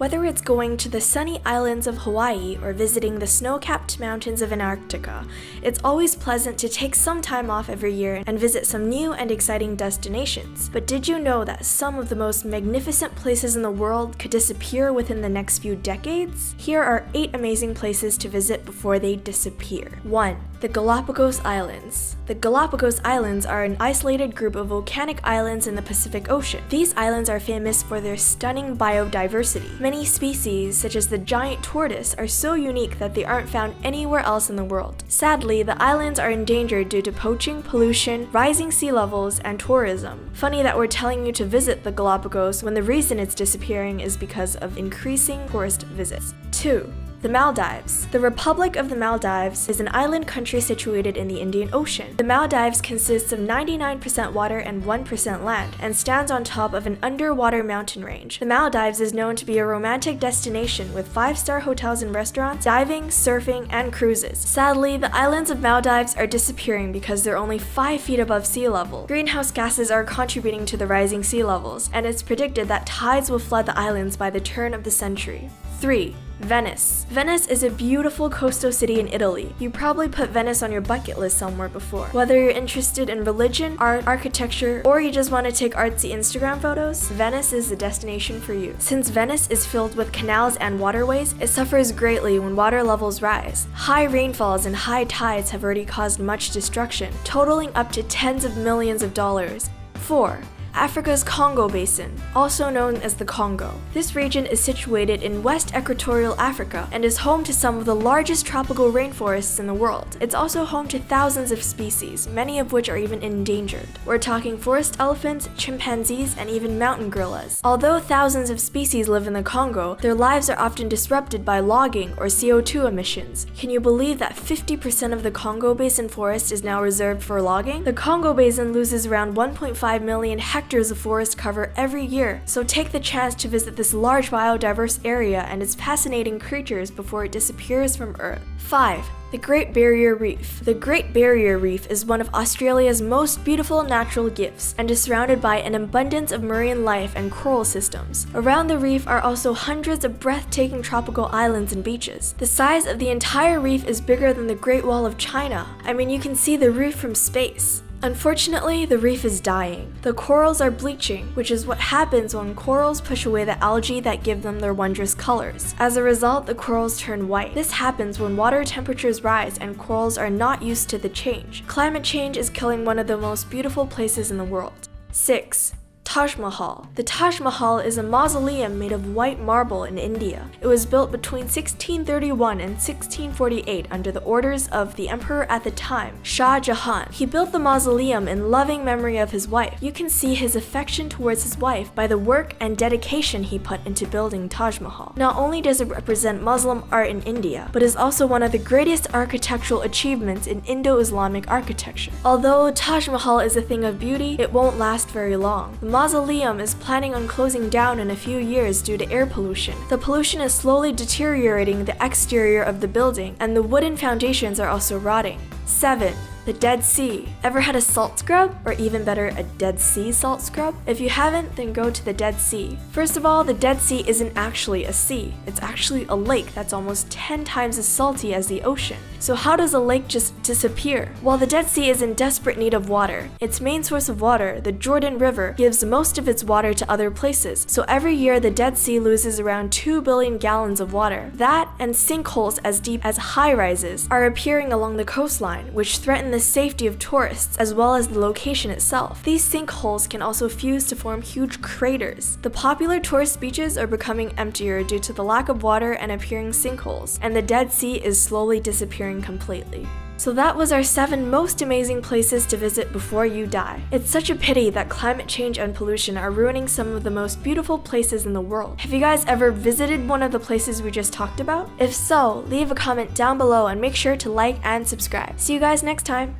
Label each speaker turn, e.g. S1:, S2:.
S1: Whether it's going to the sunny islands of Hawaii or visiting the snow-capped mountains of Antarctica, it's always pleasant to take some time off every year and visit some new and exciting destinations. But did you know that some of the most magnificent places in the world could disappear within the next few decades? Here are 8 amazing places to visit before they disappear. 1. The Galapagos Islands. The Galapagos Islands are an isolated group of volcanic islands in the Pacific Ocean. These islands are famous for their stunning biodiversity. Many species, such as the giant tortoise, are so unique that they aren't found anywhere else in the world. Sadly, the islands are endangered due to poaching, pollution, rising sea levels, and tourism. Funny that we're telling you to visit the Galapagos when the reason it's disappearing is because of increasing tourist visits. 2. The Maldives. The Republic of the Maldives is an island country situated in the Indian Ocean. The Maldives consists of 99% water and 1% land, and stands on top of an underwater mountain range. The Maldives is known to be a romantic destination with 5-star hotels and restaurants, diving, surfing, and cruises. Sadly, the islands of Maldives are disappearing because they're only 5 feet above sea level. Greenhouse gases are contributing to the rising sea levels, and it's predicted that tides will flood the islands by the turn of the century. 3. Venice. Venice is a beautiful coastal city in Italy. You probably put Venice on your bucket list somewhere before. Whether you're interested in religion, art, architecture, or you just want to take artsy Instagram photos, Venice is the destination for you. Since Venice is filled with canals and waterways, it suffers greatly when water levels rise. High rainfalls and high tides have already caused much destruction, totaling up to tens of millions of dollars. 4. Africa's Congo Basin, also known as the Congo. This region is situated in West Equatorial Africa and is home to some of the largest tropical rainforests in the world. It's also home to thousands of species, many of which are even endangered. We're talking forest elephants, chimpanzees, and even mountain gorillas. Although thousands of species live in the Congo, their lives are often disrupted by logging or CO2 emissions. Can you believe that 50% of the Congo Basin forest is now reserved for logging? The Congo Basin loses around 1.5 million hectares of forest cover every year, so take the chance to visit this large biodiverse area and its fascinating creatures before it disappears from Earth. 5. The Great Barrier Reef. The Great Barrier Reef is one of Australia's most beautiful natural gifts and is surrounded by an abundance of marine life and coral systems. Around the reef are also hundreds of breathtaking tropical islands and beaches. The size of the entire reef is bigger than the Great Wall of China. I mean, you can see the reef from space. Unfortunately, the reef is dying. The corals are bleaching, which is what happens when corals push away the algae that give them their wondrous colors. As a result, the corals turn white. This happens when water temperatures rise and corals are not used to the change. Climate change is killing one of the most beautiful places in the world. 6. Taj Mahal. The Taj Mahal is a mausoleum made of white marble in India. It was built between 1631 and 1648 under the orders of the emperor at the time, Shah Jahan. He built the mausoleum in loving memory of his wife. You can see his affection towards his wife by the work and dedication he put into building Taj Mahal. Not only does it represent Muslim art in India, but is also one of the greatest architectural achievements in Indo-Islamic architecture. Although Taj Mahal is a thing of beauty, it won't last very long. The mausoleum is planning on closing down in a few years due to air pollution. The pollution is slowly deteriorating the exterior of the building, and the wooden foundations are also rotting. 7. The Dead Sea. Ever had a salt scrub? Or even better, a Dead Sea salt scrub? If you haven't, then go to the Dead Sea. First of all, the Dead Sea isn't actually a sea. It's actually a lake that's almost 10 times as salty as the ocean. So how does a lake just disappear? Well, the Dead Sea is in desperate need of water. Its main source of water, the Jordan River, gives most of its water to other places. So every year, the Dead Sea loses around 2 billion gallons of water. That and sinkholes as deep as high-rises are appearing along the coastline, which threaten the safety of tourists as well as the location itself. These sinkholes can also fuse to form huge craters. The popular tourist beaches are becoming emptier due to the lack of water and appearing sinkholes, and the Dead Sea is slowly disappearing completely. So that was our 7 most amazing places to visit before you die. It's such a pity that climate change and pollution are ruining some of the most beautiful places in the world. Have you guys ever visited one of the places we just talked about? If so, leave a comment down below and make sure to like and subscribe. See you guys next time!